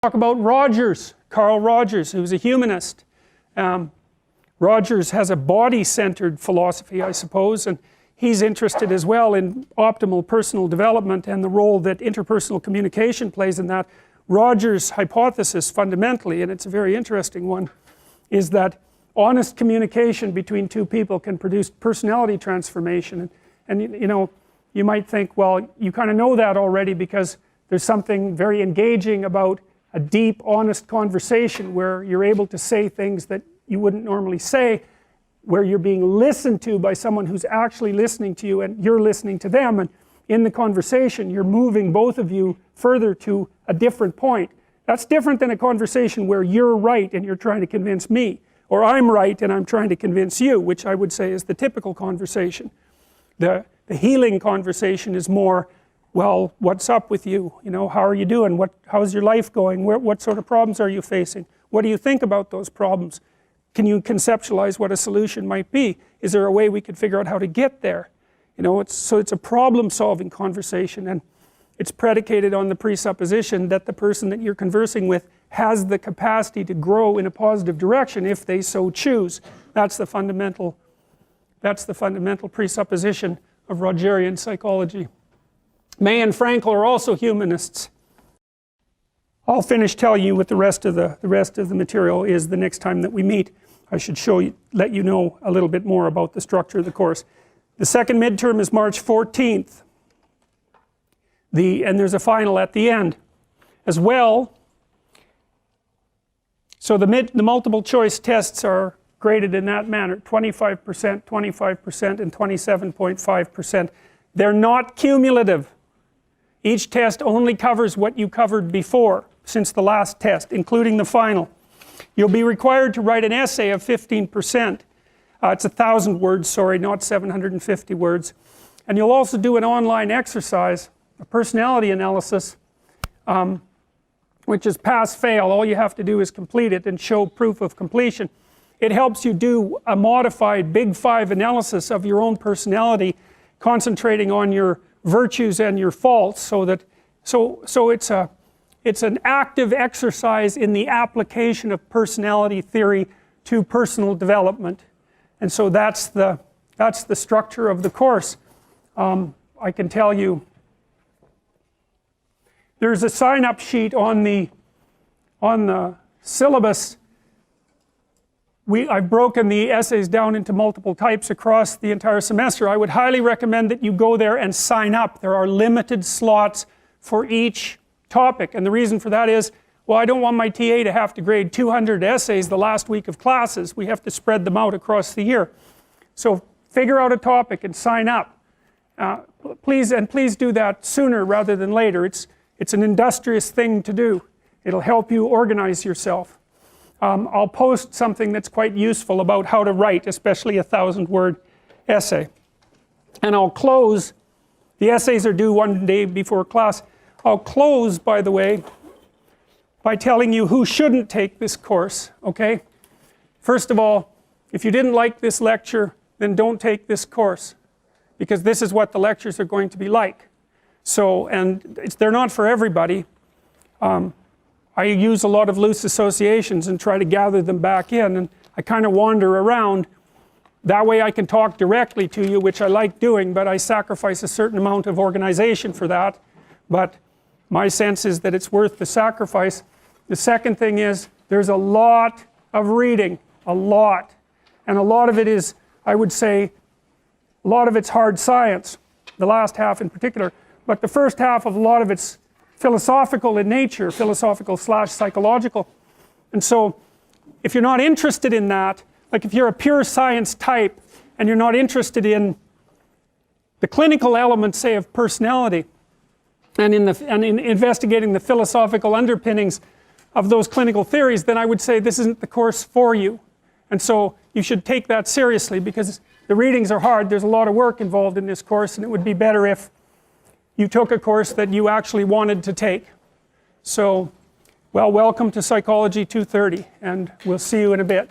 Talk about Rogers, Carl Rogers, who's a humanist. Rogers has a body-centered philosophy, I suppose, and he's interested as well in optimal personal development and the role that interpersonal communication plays in that. Rogers' hypothesis fundamentally, and it's a very interesting one, is that honest communication between two people can produce personality transformation. And you know, you might think, well, you kind of know that already because there's something very engaging about a deep, honest conversation where you're able to say things that you wouldn't normally say, where you're being listened to by someone who's actually listening to you and you're listening to them, and in the conversation you're moving both of you further to a different point. That's different than a conversation where you're right and you're trying to convince me, or I'm right and I'm trying to convince you, which I would say is the typical conversation. The healing conversation is more, well, what's up with you? You know, how are you doing? How's your life going? What sort of problems are you facing? What do you think about those problems? Can you conceptualize what a solution might be? Is there a way we could figure out how to get there? You know, so it's a problem-solving conversation, and it's predicated on the presupposition that the person that you're conversing with has the capacity to grow in a positive direction if they so choose. That's the fundamental presupposition of Rogerian psychology. May and Frankl are also humanists. I'll finish telling you what the rest of the material is the next time that we meet. I should let you know a little bit more about the structure of the course. The second midterm is March 14th. And there's a final at the end as well. So the multiple choice tests are graded in that manner: 25%, 25%, and 27.5%. They're not cumulative. Each test only covers what you covered before, since the last test, including the final. You'll be required to write an essay of 15%. It's 1,000 words, sorry, not 750 words. And you'll also do an online exercise, a personality analysis, which is pass-fail. All you have to do is complete it and show proof of completion. It helps you do a modified Big Five analysis of your own personality, concentrating on your virtues and your faults, so it's an active exercise in the application of personality theory to personal development. And so that's the structure of the course. I can tell you there's a sign-up sheet on the syllabus. I've broken the essays down into multiple types across the entire semester. I would highly recommend that you go there and sign up. There are limited slots for each topic, and the reason for that is, well, I don't want my TA to have to grade 200 essays the last week of classes. We have to spread them out across the year. So figure out a topic and sign up. Please do that sooner rather than later. It's an industrious thing to do. It'll help you organize yourself. I'll post something that's quite useful about how to write, especially a 1,000-word essay. And I'll close, the essays are due one day before class. I'll close, by the way, by telling you who shouldn't take this course, okay? First of all, if you didn't like this lecture, then don't take this course, because this is what the lectures are going to be like. So, and they're not for everybody. I use a lot of loose associations and try to gather them back in, and I kind of wander around. That way I can talk directly to you, which I like doing, but I sacrifice a certain amount of organization for that. But my sense is that it's worth the sacrifice. The second thing is, there's a lot of reading, a lot. And a lot of it is, I would say, a lot of it's hard science, the last half in particular. But the first half of a lot of it's philosophical in nature, philosophical/psychological. And so if you're not interested in that, like if you're a pure science type and you're not interested in the clinical elements, say, of personality, and in investigating the philosophical underpinnings of those clinical theories, then I would say this isn't the course for you. And so you should take that seriously, because the readings are hard. There's a lot of work involved in this course, and it would be better if you took a course that you actually wanted to take. So, well, welcome to Psychology 230, and we'll see you in a bit.